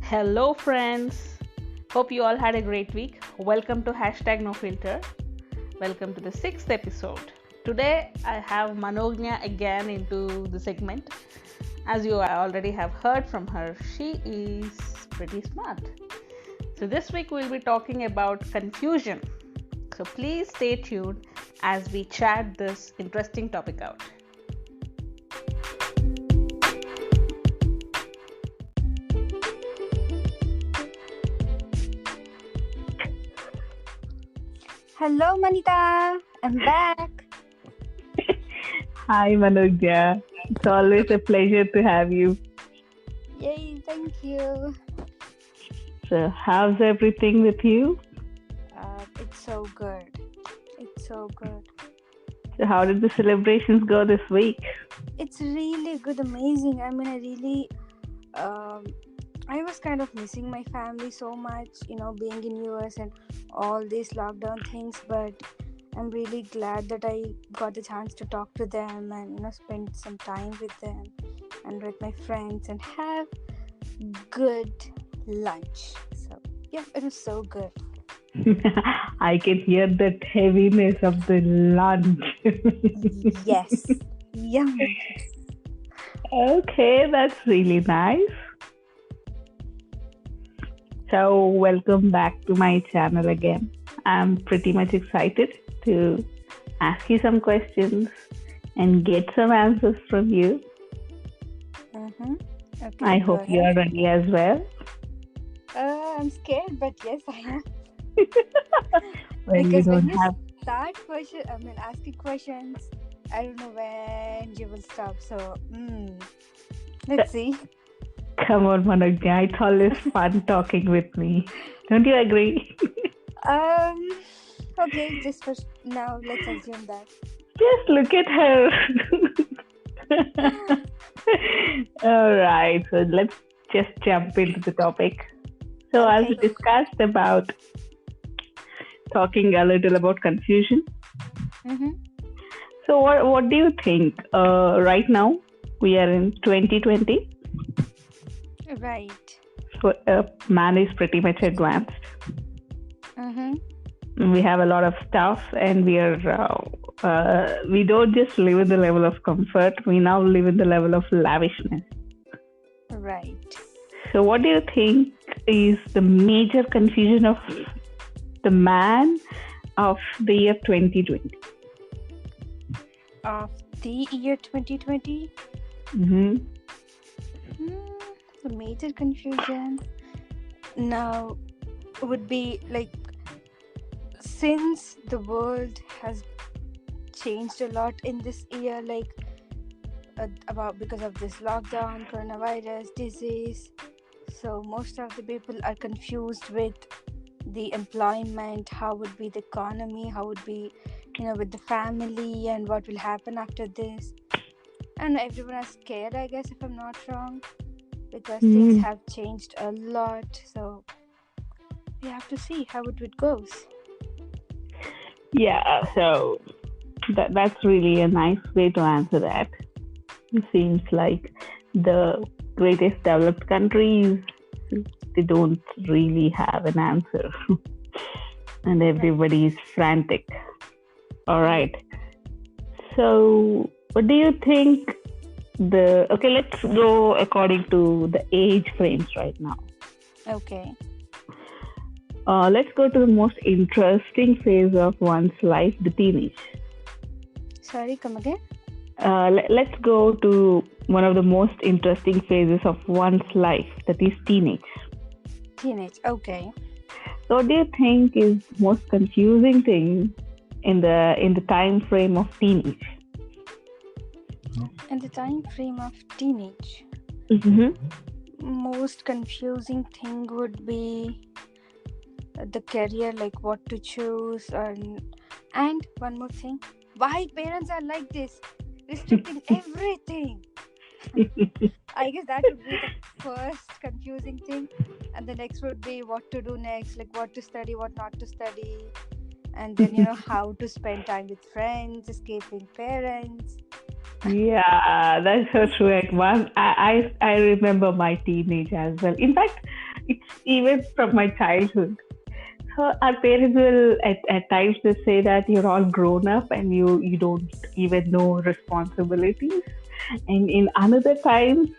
Hello, friends. Hope you all had a great week. Welcome to #NoFilter. Welcome to the sixth episode. Today, I have Manognya again into the segment. As you already have heard from her, she is pretty smart. So, this week we'll be talking about confusion. So, please stay tuned as we chat this interesting topic out. Hello, Manita. I'm back. Hi, Manogya. It's always a pleasure to have you. Yay, thank you. So, how's everything with you? It's so good. So, how did the celebrations go this week? It's really good, amazing. I was kind of missing my family so much, being in US and all these lockdown things, but I'm really glad that I got the chance to talk to them and, spend some time with them and with my friends and have good lunch. So, yeah, it was so good. I can hear the heaviness of the lunch. Yes. Yum. Okay, that's really nice. So, welcome back to my channel again. I'm pretty much excited to ask you some questions and get some answers from you. Mm-hmm. Okay, I hope you are ready as well. I'm scared, but yes, I am. Well, Because when you start asking questions, I don't know when you will stop. So, let's see. Come on, Manogya. It's always fun talking with me. Don't you agree? Okay, just for now, let's assume that. Just look at her. All right. So let's just jump into the topic. So as we discussed about talking a little about confusion. Mm-hmm. So what do you think? Right now we are in 2020. Right. So man is pretty much advanced. Mm-hmm. We have a lot of stuff, and we don't just live in the level of comfort. We now live in the level of lavishness. Right. So what do you think is the major confusion of the man of the year 2020? Of the year 2020? Mm-hmm. The major confusion now would be like, since the world has changed a lot in this year, like because of this lockdown, coronavirus, disease, so most of the people are confused with the employment, how would be the economy, how would be, with the family, and what will happen after this. And everyone is scared, I guess, if I'm not wrong, because things have changed a lot. So we have to see how it goes. Yeah, so that's really a nice way to answer that. It seems like the greatest developed countries, they don't really have an answer. And everybody is frantic. All right. So what do you think let's go according to the age frames right now. Okay. Let's go to the most interesting phase of one's life, the teenage. Sorry, come again? Let's go to one of the most interesting phases of one's life, that is teenage. Teenage, okay. So what do you think is most confusing thing in the time frame of teenage? In the time frame of teenage, most confusing thing would be the career, like what to choose, and one more thing, why parents are like this, restricting everything. I guess that would be the first confusing thing, and the next would be what to do next, like what to study, what not to study, and then how to spend time with friends, escaping parents. Yeah, that's so true. I remember my teenage as well. In fact, It's even from my childhood. So our parents will at times they say that you're all grown up and you don't even know responsibilities. And in another times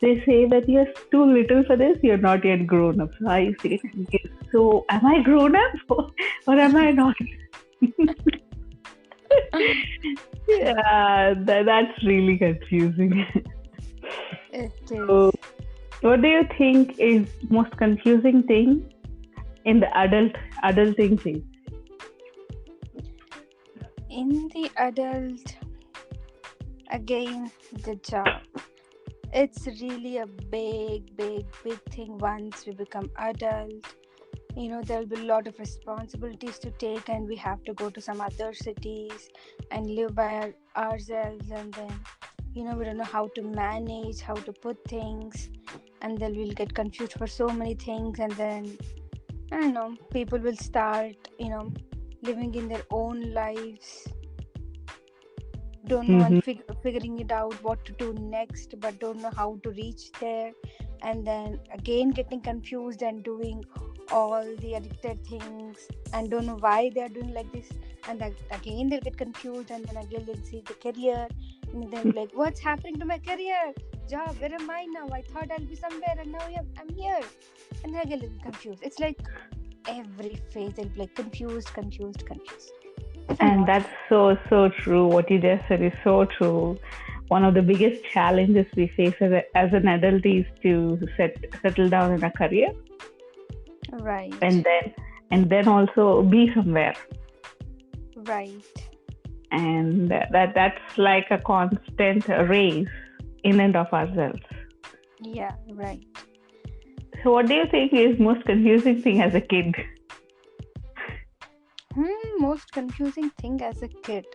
they say that you're too little for this, you're not yet grown up. So I say, okay, so am I grown up or am I not? Yeah, that's really confusing. It So, is. what do you think is most confusing thing in the adulting phase? In the adult, again, the job. It's really a big thing once we become adult. There'll be a lot of responsibilities to take, and we have to go to some other cities and live by ourselves. And then, we don't know how to manage, how to put things, and then we'll get confused for so many things. And then, I don't know, people will start, living in their own lives, don't know, Mm-hmm. and figuring it out what to do next, but don't know how to reach there. And then again getting confused and doing all the addicted things and don't know why they are doing like this. And then again they'll get confused, and then again they'll see the career, and then like, what's happening to my career, job, where am I now? I thought I'll be somewhere, and now I'm here. And then I get a little confused. It's like every phase they'll be like confused. Even And not. that's so true. What you just said is so true. One of the biggest challenges we face as an adult is to settle down in a career Right. and then also be somewhere. Right. And that's like a constant race in and of ourselves. Yeah, right. So what do you think is most confusing thing as a kid? Most confusing thing as a kid.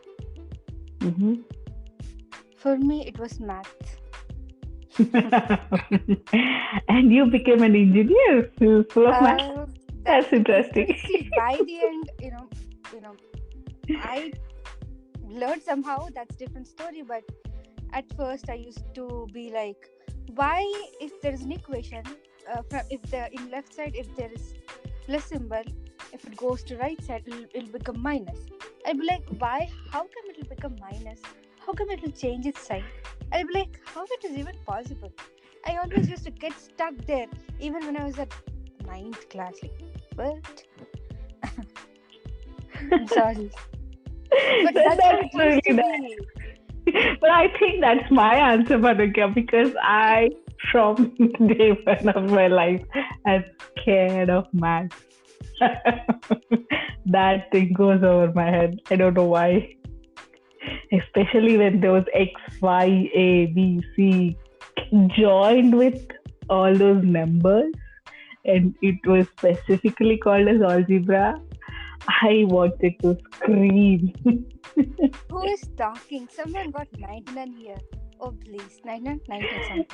Mm-hmm. For me, it was math. And you became an engineer full of math. That's That's a different story. interesting. See, by the end, I learned somehow. That's different story. But at first, I used to be like, why, if there is an equation, if the in left side, if there is plus symbol, if it goes to right side, it'll become minus. I'll be like, why? How come it'll become minus? How come it'll change its sign? I'll be like, how it is even possible? I always used to get stuck there, even when I was at 9th class. Like, what? I'm sorry, but that's how it That's used really to nice. be. But I think that's my answer, Manukya, because I, from day one of my life, am scared of math. That thing goes over my head. I don't know why. Especially when those X, Y, A, B, C joined with all those numbers, and it was specifically called as algebra. I wanted to scream. Who is talking? Someone got 99 here. Oh please, 99 something.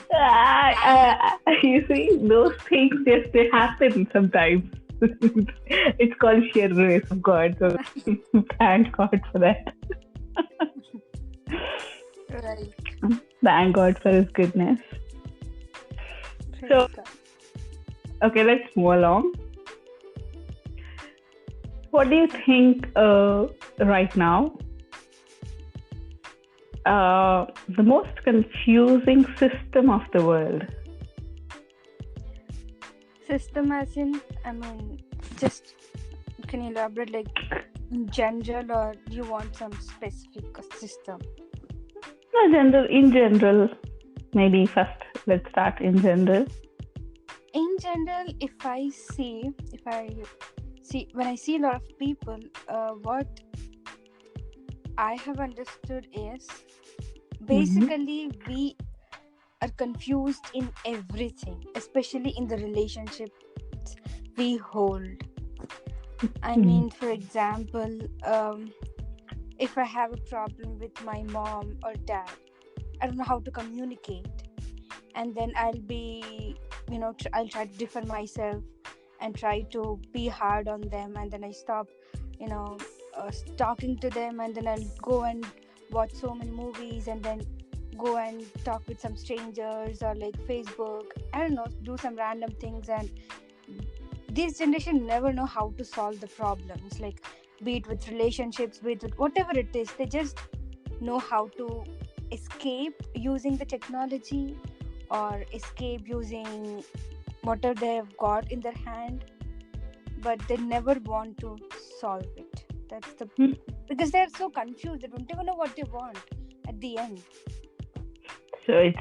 You see, those things just they happen sometimes. It's called sheer grace of God. So thank God for that. Right. Thank God for His goodness. Praise So, God. okay, let's move along. What do you think right now? The most confusing system of the world. System as in, I mean, just can you elaborate like in general, or do you want some specific system? No, in general, maybe first let's start in general. In general, when I see a lot of people, what I have understood is basically we are confused in everything, especially in the relationships we hold. I mean, for example, if I have a problem with my mom or dad, I don't know how to communicate, and then I'll be, I'll try to defend myself and try to be hard on them, and then I stop, talking to them, and then I'll go and watch so many movies, and then go and talk with some strangers or like Facebook, I don't know, do some random things. And this generation never know how to solve the problems, like be it with relationships, be it with whatever it is. They just know how to escape using the technology or escape using whatever they've got in their hand, but they never want to solve it. That's the because they're so confused, they don't even know what they want at the end. So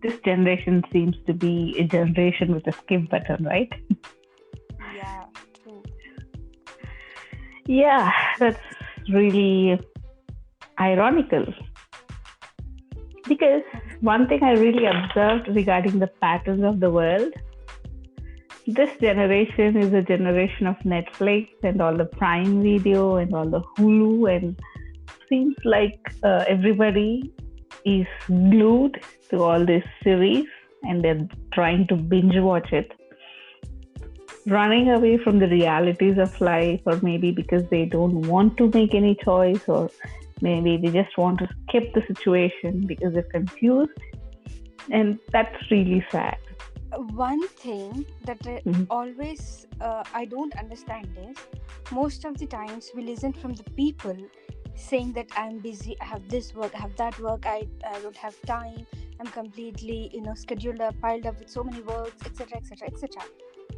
this generation seems to be a generation with a skip button, right? Yeah, true. Yeah, that's really ironical. Because one thing I really observed regarding the patterns of the world, this generation is a generation of Netflix and all the Prime Video and all the Hulu, and seems like everybody is glued to all this series and they're trying to binge watch it, running away from the realities of life, or maybe because they don't want to make any choice, or maybe they just want to skip the situation because they're confused, and that's really sad. One thing that always I don't understand is, most of the times we listen from the people saying that I'm busy, I have this work, I have that work, I don't have time, I'm completely scheduled up, piled up with so many works, etc, etc, etc.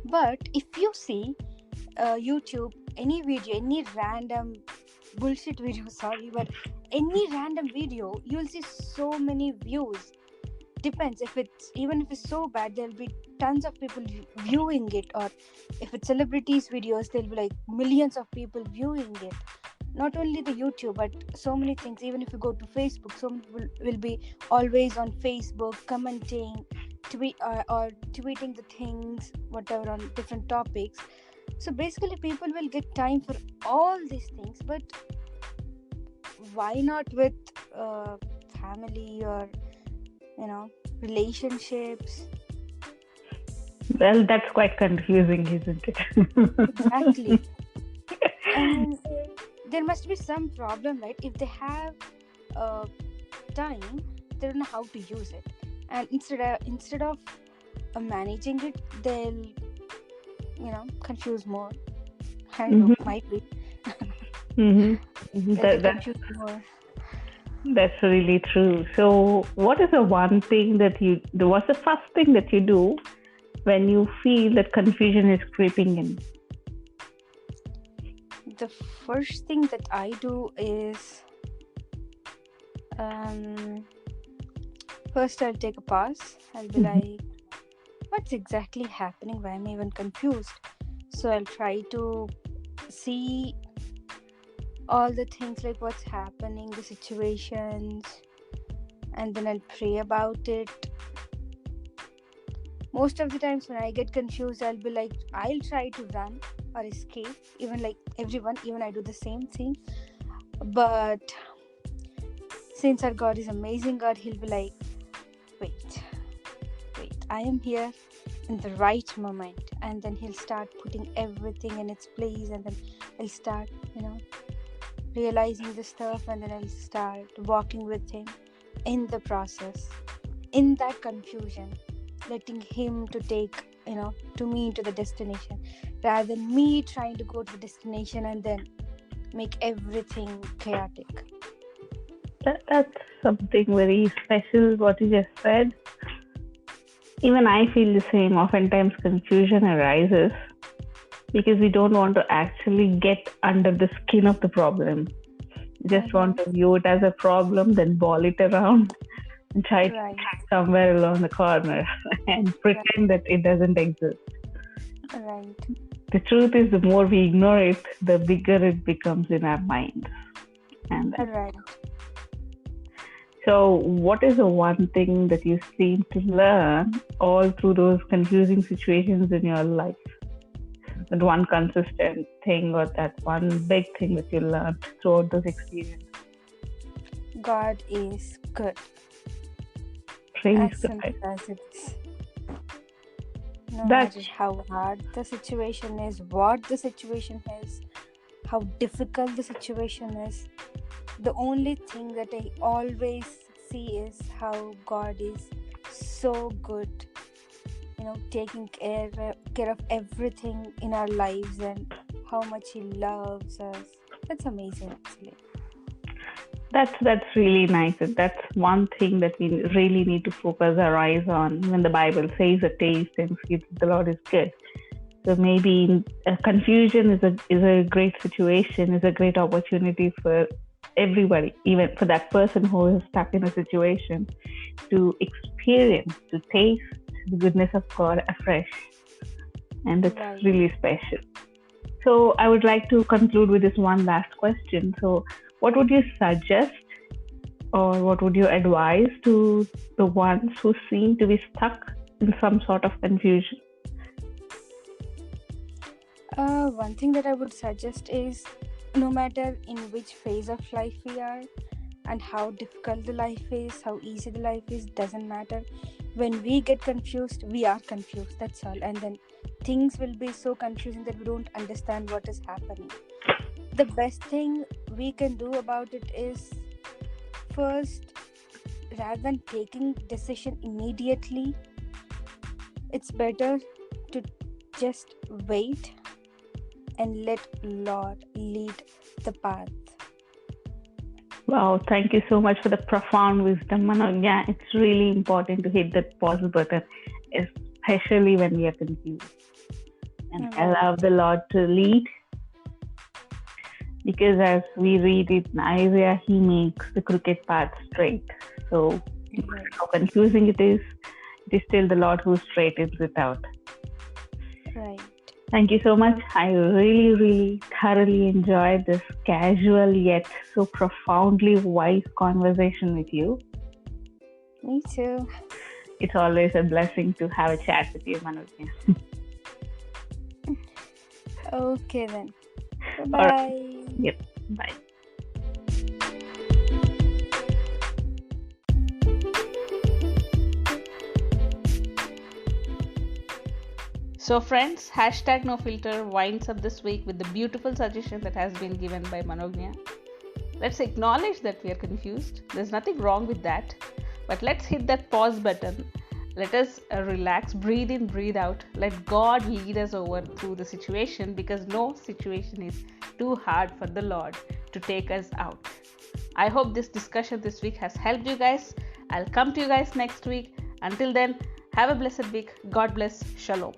But if you see YouTube, any video, any random bullshit video, sorry, but any random video, you'll see so many views. Depends, if it's so bad, there'll be tons of people viewing it, or if it's celebrities videos, there'll be like millions of people viewing it. Not only the YouTube, but so many things. Even if you go to Facebook, so many people will be always on Facebook commenting, or tweeting the things, whatever, on different topics. So basically people will get time for all these things, but why not with family or relationships? Well, that's quite confusing, isn't it? Exactly. And there must be some problem, right? If they have time, they don't know how to use it, and instead of managing it, they'll confuse more. I don't know, might be. They'll confuse more. That's really true. So, what is the one thing what's the first thing that you do when you feel that confusion is creeping in? The first thing that I do is, first I'll take a pause. I'll be like, what's exactly happening? Why am I even confused? So I'll try to see all the things, like what's happening, the situations, and then I'll pray about it. Most of the times when I get confused, I'll be like, I'll try to run or escape, even like everyone, even I do the same thing. But since our God is amazing God, he'll be like, wait, I am here in the right moment. And then he'll start putting everything in its place, and then I'll start realizing the stuff, and then I'll start walking with him in the process, in that confusion, letting him to take to me to the destination, rather than me trying to go to the destination and then make everything chaotic. That's something very special what you just said. Even I feel the same. Oftentimes confusion arises because we don't want to actually get under the skin of the problem. We just want to view it as a problem, then ball it around and try to somewhere along the corner and pretend that it doesn't exist. Right. The truth is, the more we ignore it, the bigger it becomes in our minds. And right. So, what is the one thing that you seem to learn all through those confusing situations in your life? That one consistent thing, or that one big thing that you learned throughout those experiences? God is good. Praise as God. simple as it is. No matter how hard the situation is, what the situation is, how difficult the situation is, the only thing that I always see is how God is so good, taking care of everything in our lives and how much He loves us. That's amazing, actually. That's really nice. And that's one thing that we really need to focus our eyes on when the Bible says a taste and see that the Lord is good. So maybe confusion is a great situation, is a great opportunity for everybody, even for that person who is stuck in a situation, to experience, to taste the goodness of God afresh. And it's Right. really special. So I would like to conclude with this one last question. So what would you suggest or what would you advise to the ones who seem to be stuck in some sort of confusion? One thing that I would suggest is, no matter in which phase of life we are and how difficult the life is, how easy the life is, doesn't matter. When we get confused, we are confused, that's all. And then things will be so confusing that we don't understand what is happening. The best thing we can do about it is, first, rather than taking decision immediately, it's better to just wait and let Lord lead the path. Wow, thank you so much for the profound wisdom, Manogya. It's really important to hit that pause button, especially when we are confused. And allow the Lord to lead. Because as we read it in Isaiah, He makes the crooked path straight. So, how confusing it is still the Lord who straightens it out. Right. Thank you so much. I really, really thoroughly enjoyed this casual yet so profoundly wise conversation with you. Me too. It's always a blessing to have a chat with you, Manogya. Okay then. Bye-bye. Right. Yep. Bye. So friends, #NoFilter winds up this week with the beautiful suggestion that has been given by Manogya. Let's acknowledge that we are confused. There's nothing wrong with that. But let's hit that pause button. Let us relax, breathe in, breathe out. Let God lead us over through the situation, because no situation is too hard for the Lord to take us out. I hope this discussion this week has helped you guys. I'll come to you guys next week. Until then, have a blessed week. God bless. Shalom.